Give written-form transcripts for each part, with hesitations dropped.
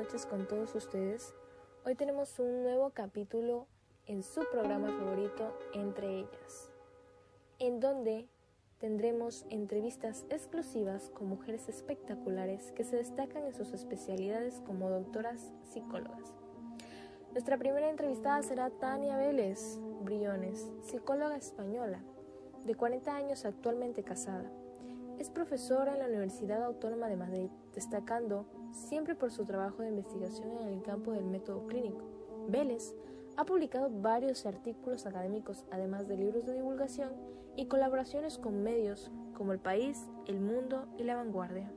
noches con todos ustedes. Hoy tenemos un nuevo capítulo en su programa favorito, Entre Ellas, en donde tendremos entrevistas exclusivas con mujeres espectaculares que se destacan en sus especialidades como doctoras psicólogas. Nuestra primera entrevistada será Tania Vélez Briones, psicóloga española, de 40 años, actualmente casada. Es profesora en la Universidad Autónoma de Madrid, destacando siempre por su trabajo de investigación en el campo del método clínico. Vélez ha publicado varios artículos académicos, además de libros de divulgación y colaboraciones con medios como El País, El Mundo y La Vanguardia.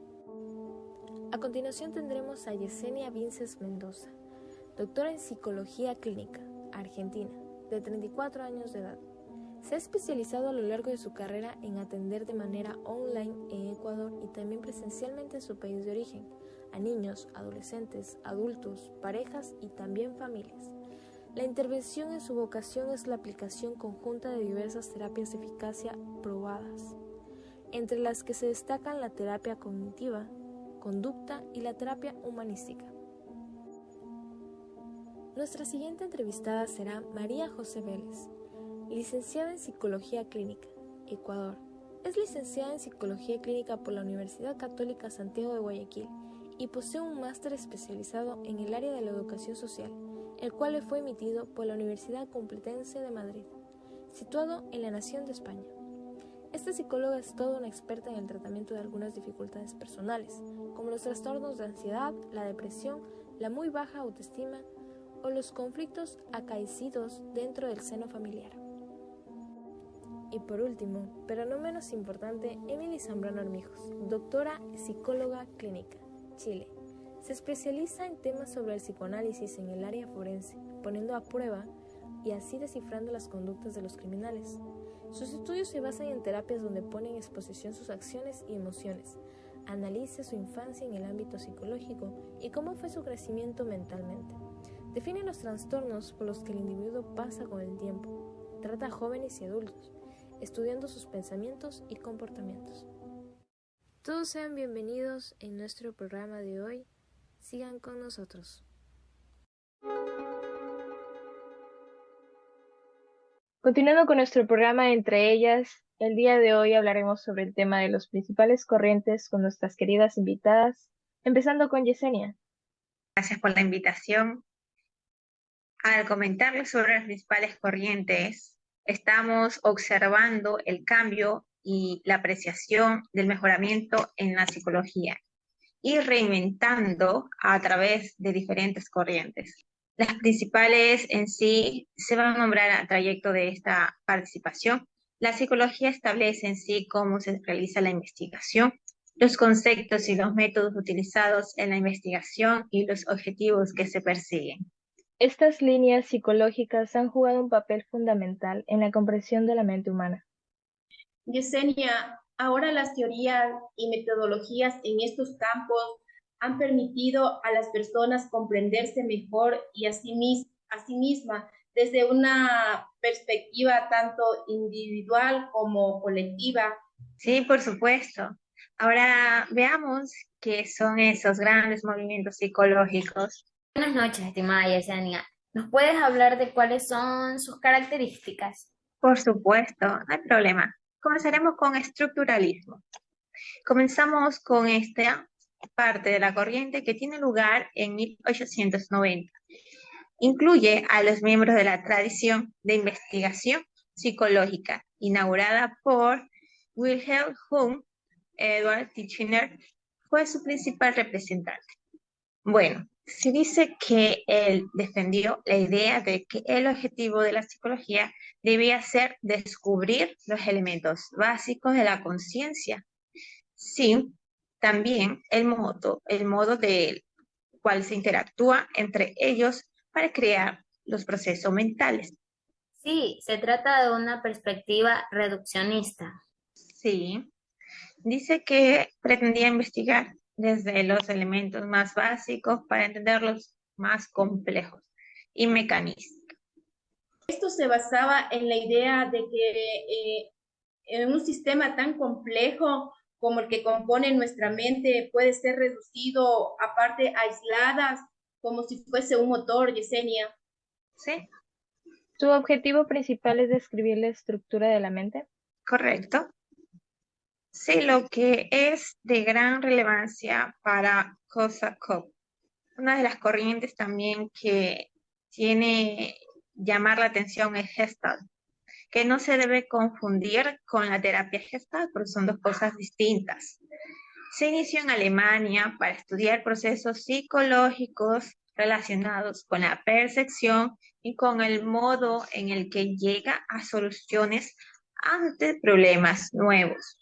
A continuación tendremos a Yesenia Vinces Mendoza, doctora en Psicología Clínica, argentina, de 34 años de edad. Se ha especializado a lo largo de su carrera en atender de manera online en Ecuador y también presencialmente en su país de origen, a niños, adolescentes, adultos, parejas y también familias. La intervención en su vocación es la aplicación conjunta de diversas terapias de eficacia probadas, entre las que se destacan la terapia cognitiva, conducta y la terapia humanística. Nuestra siguiente entrevistada será María José Vélez, licenciada en Psicología Clínica, Ecuador. Es licenciada en Psicología Clínica por la Universidad Católica Santiago de Guayaquil y posee un máster especializado en el área de la educación social, el cual le fue emitido por la Universidad Complutense de Madrid, situado en la Nación de España. Esta psicóloga es toda una experta en el tratamiento de algunas dificultades personales, como los trastornos de ansiedad, la depresión, la muy baja autoestima o los conflictos acaecidos dentro del seno familiar. Y por último, pero no menos importante, Emily Zambrano Armijos, doctora psicóloga clínica, Chile. Se especializa en temas sobre el psicoanálisis en el área forense, poniendo a prueba y así descifrando las conductas de los criminales. Sus estudios se basan en terapias donde pone en exposición sus acciones y emociones, analiza su infancia en el ámbito psicológico y cómo fue su crecimiento mentalmente. Define los trastornos por los que el individuo pasa con el tiempo. Trata a jóvenes y adultos, estudiando sus pensamientos y comportamientos. Todos sean bienvenidos en nuestro programa de hoy. Sigan con nosotros. Continuando con nuestro programa Entre Ellas, el día de hoy hablaremos sobre el tema de los principales corrientes con nuestras queridas invitadas, empezando con Yesenia. Gracias por la invitación. Al comentarles sobre las principales corrientes, estamos observando el cambio y la apreciación del mejoramiento en la psicología y reinventando a través de diferentes corrientes. Las principales en sí se van a nombrar a trayecto de esta participación. La psicología establece en sí cómo se realiza la investigación, los conceptos y los métodos utilizados en la investigación y los objetivos que se persiguen. Estas líneas psicológicas han jugado un papel fundamental en la comprensión de la mente humana. Yesenia, ahora las teorías y metodologías en estos campos han permitido a las personas comprenderse mejor y a sí misma desde una perspectiva tanto individual como colectiva. Sí, por supuesto. Ahora veamos qué son esos grandes movimientos psicológicos. Buenas noches, estimada Yesenia. ¿Nos puedes hablar de cuáles son sus características? Por supuesto, no hay problema. Comenzaremos con estructuralismo. Comenzamos con esta parte de la corriente que tiene lugar en 1890. Incluye a los miembros de la tradición de investigación psicológica, inaugurada por Wilhelm Wundt. Edward Titchener fue su principal representante. Bueno, se dice que él defendió la idea de que el objetivo de la psicología debía ser descubrir los elementos básicos de la conciencia. Sí, también el modo del cual se interactúa entre ellos para crear los procesos mentales. Sí, se trata de una perspectiva reduccionista. Sí, dice que pretendía investigar desde los elementos más básicos para entender los más complejos y mecanismos. Esto se basaba en la idea de que en un sistema tan complejo como el que compone nuestra mente puede ser reducido a partes aisladas como si fuese un motor, Yesenia. ¿Sí? ¿Su objetivo principal es describir la estructura de la mente? ¿Correcto? Sí, lo que es de gran relevancia para Kosakov. Una de las corrientes también que tiene llamar la atención es Gestalt, que no se debe confundir con la terapia Gestalt, porque son dos cosas distintas. Se inició en Alemania para estudiar procesos psicológicos relacionados con la percepción y con el modo en el que llega a soluciones ante problemas nuevos.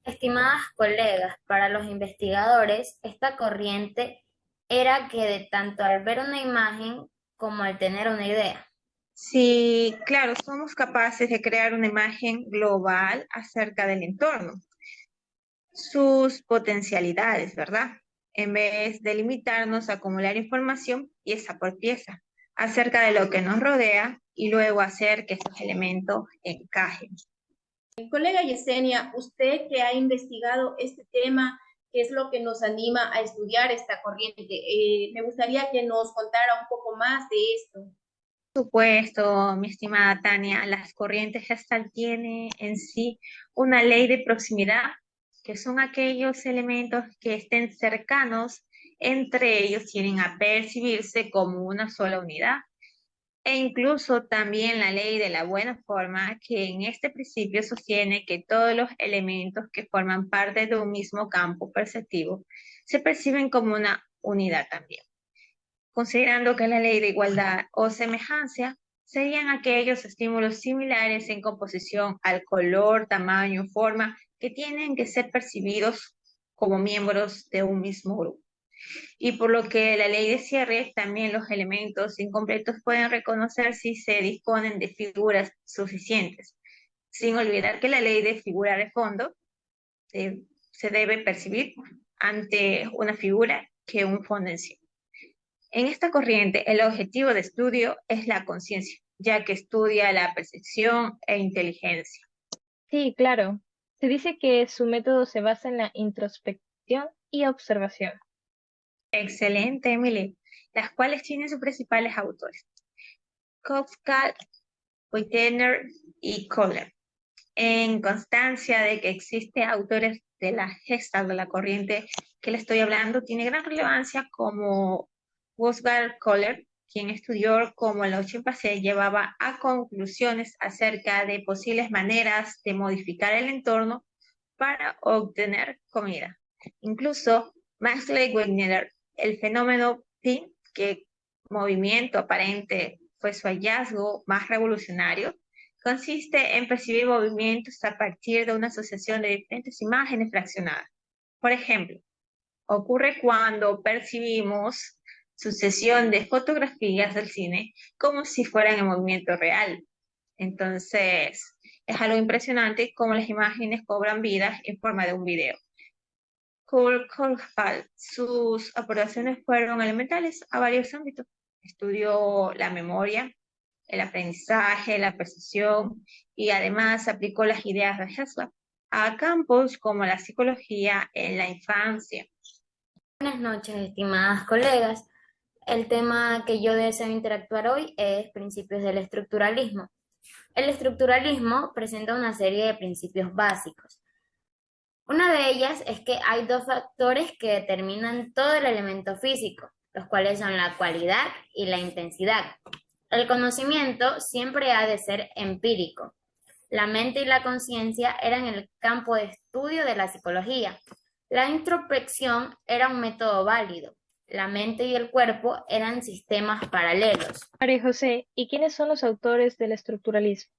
Estimadas colegas, para los investigadores, esta corriente era que de tanto al ver una imagen como al tener una idea. Sí, claro, somos capaces de crear una imagen global acerca del entorno, sus potencialidades, ¿verdad? En vez de limitarnos a acumular información pieza por pieza acerca de lo que nos rodea y luego hacer que estos elementos encajen. Colega Yesenia, usted que ha investigado este tema, ¿qué es lo que nos anima a estudiar esta corriente? Me gustaría que nos contara un poco más de esto. Por supuesto, mi estimada Tania, las corrientes Gestalt tienen en sí una ley de proximidad, que son aquellos elementos que estén cercanos entre ellos, tienen a percibirse como una sola unidad. E incluso también la ley de la buena forma, que en este principio sostiene que todos los elementos que forman parte de un mismo campo perceptivo se perciben como una unidad también, considerando que la ley de igualdad o semejanza serían aquellos estímulos similares en composición al color, tamaño, forma, que tienen que ser percibidos como miembros de un mismo grupo. Y por lo que la ley de cierre, también los elementos incompletos pueden reconocer si se disponen de figuras suficientes, sin olvidar que la ley de figura de fondo se debe percibir ante una figura que un fondo en sí. En esta corriente, el objetivo de estudio es la conciencia, ya que estudia la percepción e inteligencia. Sí, claro. Se dice que su método se basa en la introspección y observación. Excelente, Emily. Las cuales tienen sus principales autores: Kafka, Whitener y Kohler. En constancia de que existen autores de la Gestalt, de la corriente que le estoy hablando, tiene gran relevancia como Wolfgang Kohler, quien estudió cómo los chimpancés llevaba a conclusiones acerca de posibles maneras de modificar el entorno para obtener comida. Incluso Max Wegener, el fenómeno Pi, que movimiento aparente fue su hallazgo más revolucionario, consiste en percibir movimientos a partir de una asociación de diferentes imágenes fraccionadas. Por ejemplo, ocurre cuando percibimos sucesión de fotografías del cine como si fueran en movimiento real. Entonces, es algo impresionante cómo las imágenes cobran vida en forma de un video. Kurt Kohlfeld, sus aportaciones fueron elementales a varios ámbitos. Estudió la memoria, el aprendizaje, la percepción y además aplicó las ideas de Hessler a campos como la psicología en la infancia. Buenas noches, estimadas colegas. El tema que yo deseo interactuar hoy es principios del estructuralismo. El estructuralismo presenta una serie de principios básicos. Una de ellas es que hay dos factores que determinan todo el elemento físico, los cuales son la cualidad y la intensidad. El conocimiento siempre ha de ser empírico. La mente y la conciencia eran el campo de estudio de la psicología. La introspección era un método válido. La mente y el cuerpo eran sistemas paralelos. María José, ¿y quiénes son los autores del estructuralismo?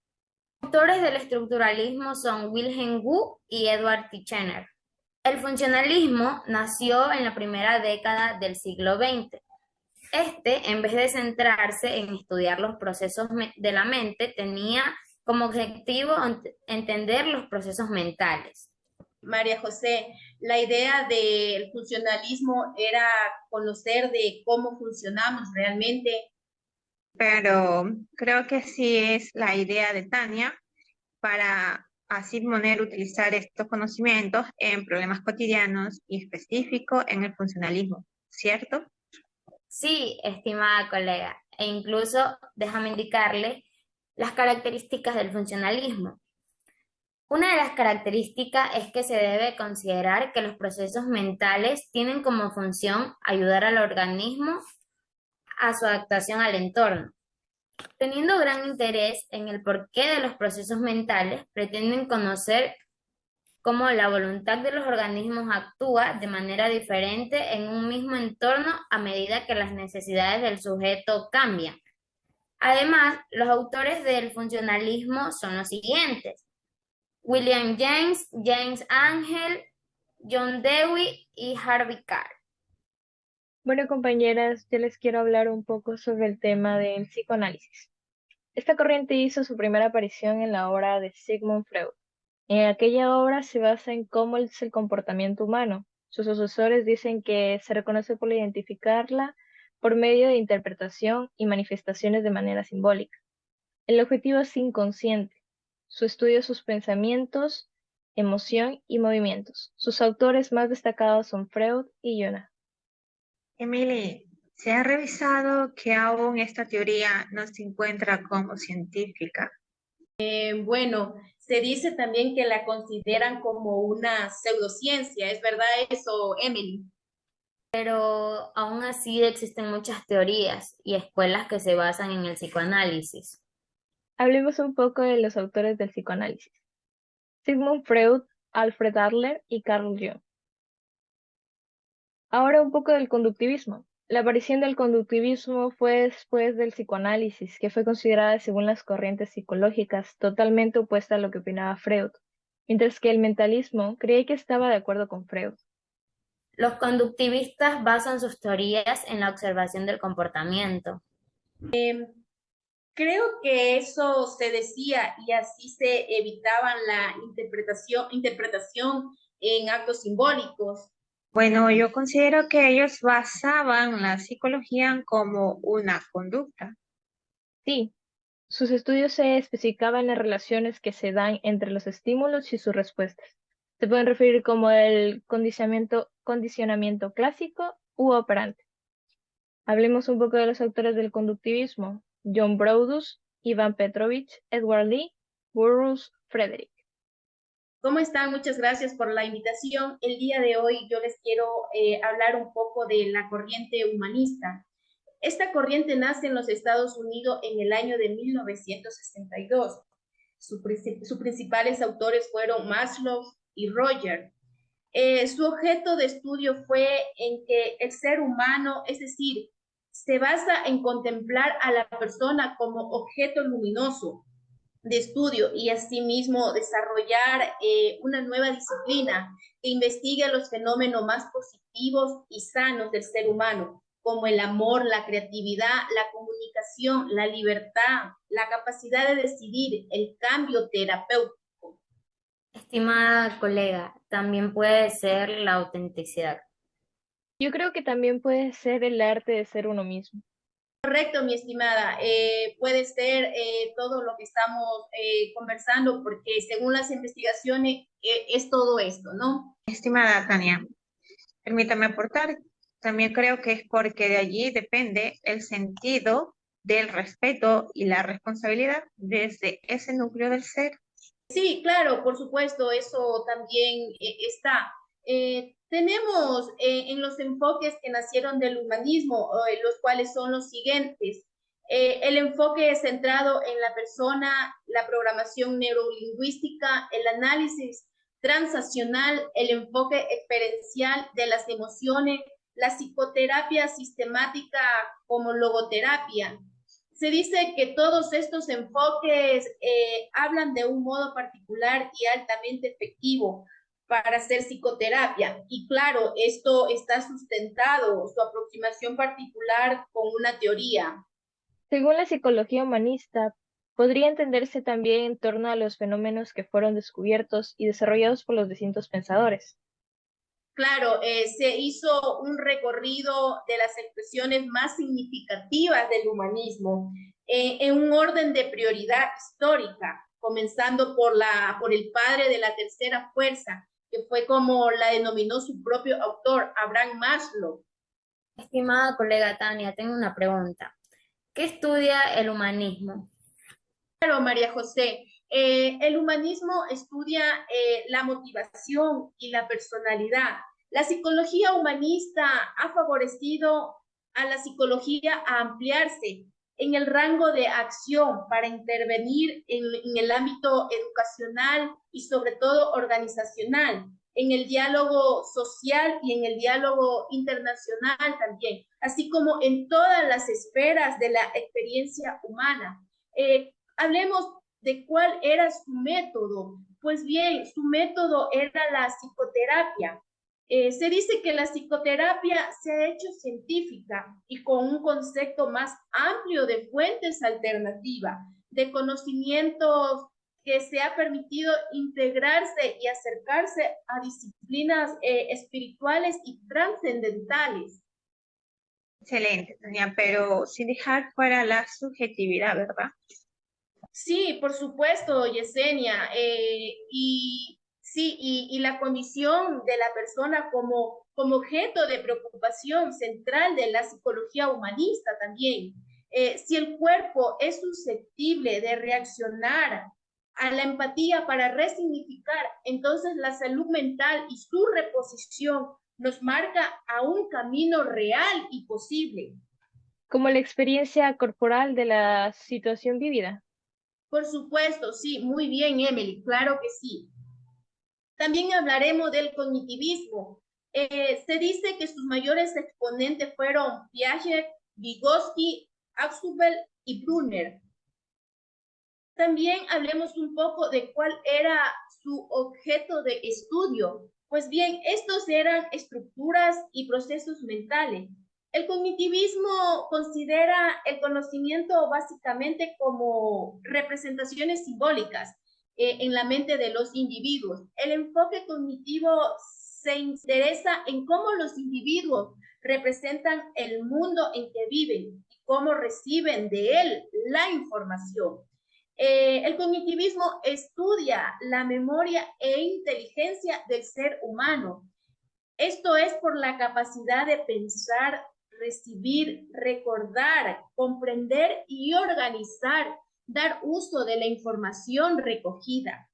Los autores del estructuralismo son Wilhelm Wundt y Edward Titchener. El funcionalismo nació en la primera década del siglo XX. En vez de centrarse en estudiar los procesos de la mente, tenía como objetivo entender los procesos mentales. María José, la idea del funcionalismo era conocer de cómo funcionamos realmente. Pero creo que sí es la idea de Tania para así poder utilizar estos conocimientos en problemas cotidianos y específicos en el funcionalismo, ¿cierto? Sí, estimada colega, e incluso déjame indicarle las características del funcionalismo. Una de las características es que se debe considerar que los procesos mentales tienen como función ayudar al organismo a su adaptación al entorno. Teniendo gran interés en el porqué de los procesos mentales, pretenden conocer cómo la voluntad de los organismos actúa de manera diferente en un mismo entorno a medida que las necesidades del sujeto cambian. Además, los autores del funcionalismo son los siguientes: William James, James Angel, John Dewey y Harvey Carr. Bueno, compañeras, yo les quiero hablar un poco sobre el tema del psicoanálisis. Esta corriente hizo su primera aparición en la obra de Sigmund Freud. En aquella obra se basa en cómo es el comportamiento humano. Sus sucesores dicen que se reconoce por identificarla por medio de interpretación y manifestaciones de manera simbólica. El objetivo es inconsciente. Su estudio de sus pensamientos, emoción y movimientos. Sus autores más destacados son Freud y Jung. Emily, ¿se ha revisado que aún esta teoría no se encuentra como científica? Bueno, se dice también que la consideran como una pseudociencia. ¿Es verdad eso, Emily? Pero aún así existen muchas teorías y escuelas que se basan en el psicoanálisis. Hablemos un poco de los autores del psicoanálisis. Sigmund Freud, Alfred Adler y Carl Jung. Ahora un poco del conductivismo. La aparición del conductivismo fue después del psicoanálisis, que fue considerada, según las corrientes psicológicas, totalmente opuesta a lo que opinaba Freud, mientras que el mentalismo creía que estaba de acuerdo con Freud. Los conductivistas basan sus teorías en la observación del comportamiento. Creo que eso se decía y así se evitaban la interpretación en actos simbólicos. Bueno, yo considero que ellos basaban la psicología como una conducta. Sí, sus estudios se especificaban en las relaciones que se dan entre los estímulos y sus respuestas. Se pueden referir como el condicionamiento clásico u operante. Hablemos un poco de los autores del conductivismo: John Brodus, Ivan Petrovich, Edward Lee, Burroughs, Frederick. ¿Cómo están? Muchas gracias por la invitación. El día de hoy yo les quiero hablar un poco de la corriente humanista. Esta corriente nace en los Estados Unidos en el año de 1962. Sus principales autores fueron Maslow y Roger. Su objeto de estudio fue en que el ser humano, es decir, se basa en contemplar a la persona como objeto luminoso de estudio y asimismo desarrollar una nueva disciplina que investigue los fenómenos más positivos y sanos del ser humano, como el amor, la creatividad, la comunicación, la libertad, la capacidad de decidir, el cambio terapéutico. Estimada colega, también puede ser la autenticidad. Yo creo que también puede ser el arte de ser uno mismo. Correcto, mi estimada. Puede ser todo lo que estamos conversando, porque según las investigaciones es todo esto, ¿no? Estimada Tania, permítame aportar. También creo que es porque de allí depende el sentido del respeto y la responsabilidad desde ese núcleo del ser. Sí, claro, por supuesto, eso también está. Tenemos en los enfoques que nacieron del humanismo, los cuales son los siguientes. El enfoque centrado en la persona, la programación neurolingüística, el análisis transaccional, el enfoque experiencial de las emociones, la psicoterapia sistemática como logoterapia. Se dice que todos estos enfoques hablan de un modo particular y altamente efectivo para hacer psicoterapia. Y claro, esto está sustentado, su aproximación particular, con una teoría. Según la psicología humanista, podría entenderse también en torno a los fenómenos que fueron descubiertos y desarrollados por los distintos pensadores. Claro, se hizo un recorrido de las expresiones más significativas del humanismo en un orden de prioridad histórica, comenzando por el padre de la tercera fuerza, que fue como la denominó su propio autor, Abraham Maslow. Estimada colega Tania, tengo una pregunta. ¿Qué estudia el humanismo? Claro, María José. El humanismo estudia la motivación y la personalidad. La psicología humanista ha favorecido a la psicología a ampliarse en el rango de acción para intervenir en el ámbito educacional y sobre todo organizacional, en el diálogo social y en el diálogo internacional también, así como en todas las esferas de la experiencia humana. Hablemos de cuál era su método. Pues bien, su método era la psicoterapia. Se dice que la psicoterapia se ha hecho científica y con un concepto más amplio de fuentes alternativas, de conocimientos que se ha permitido integrarse y acercarse a disciplinas espirituales y trascendentales. Excelente, Tania, pero sin dejar fuera la subjetividad, ¿verdad? Sí, por supuesto, Yesenia. Y la condición de la persona como objeto de preocupación central de la psicología humanista también. Si el cuerpo es susceptible de reaccionar a la empatía para resignificar, entonces la salud mental y su reposición nos marca a un camino real y posible. Como la experiencia corporal de la situación vivida. Por supuesto, sí, muy bien, Emily, claro que sí. También hablaremos del cognitivismo. Se dice que sus mayores exponentes fueron Piaget, Vygotsky, Axubel y Brunner. También hablemos un poco de cuál era su objeto de estudio. Pues bien, estos eran estructuras y procesos mentales. El cognitivismo considera el conocimiento básicamente como representaciones simbólicas en la mente de los individuos. El enfoque cognitivo se interesa en cómo los individuos representan el mundo en que viven y cómo reciben de él la información. El cognitivismo estudia la memoria e inteligencia del ser humano. Esto es por la capacidad de pensar, recibir, recordar, comprender y organizar, dar uso de la información recogida.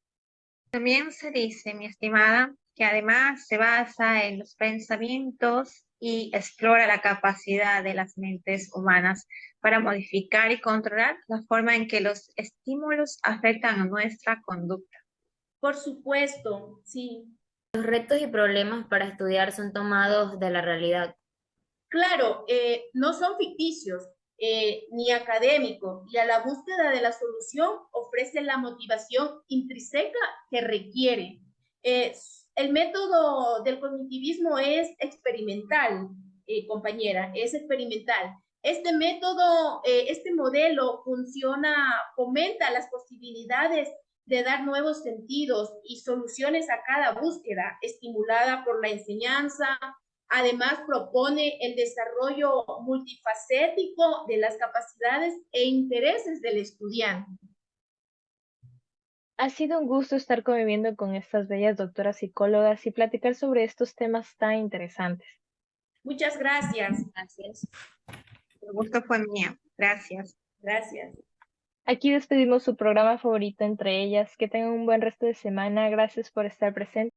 También se dice, mi estimada, que además se basa en los pensamientos y explora la capacidad de las mentes humanas para modificar y controlar la forma en que los estímulos afectan a nuestra conducta. Por supuesto, sí. Los retos y problemas para estudiar son tomados de la realidad. Claro, no son ficticios ni académicos, y a la búsqueda de la solución ofrece la motivación intrínseca que requiere. El método del cognitivismo es experimental, compañera, es experimental. Este método, este modelo fomenta las posibilidades de dar nuevos sentidos y soluciones a cada búsqueda, estimulada por la enseñanza. Además, propone el desarrollo multifacético de las capacidades e intereses del estudiante. Ha sido un gusto estar conviviendo con estas bellas doctoras psicólogas y platicar sobre estos temas tan interesantes. Muchas gracias. Gracias. El gusto fue mío. Gracias. Gracias. Aquí despedimos su programa favorito entre ellas. Que tengan un buen resto de semana. Gracias por estar presentes.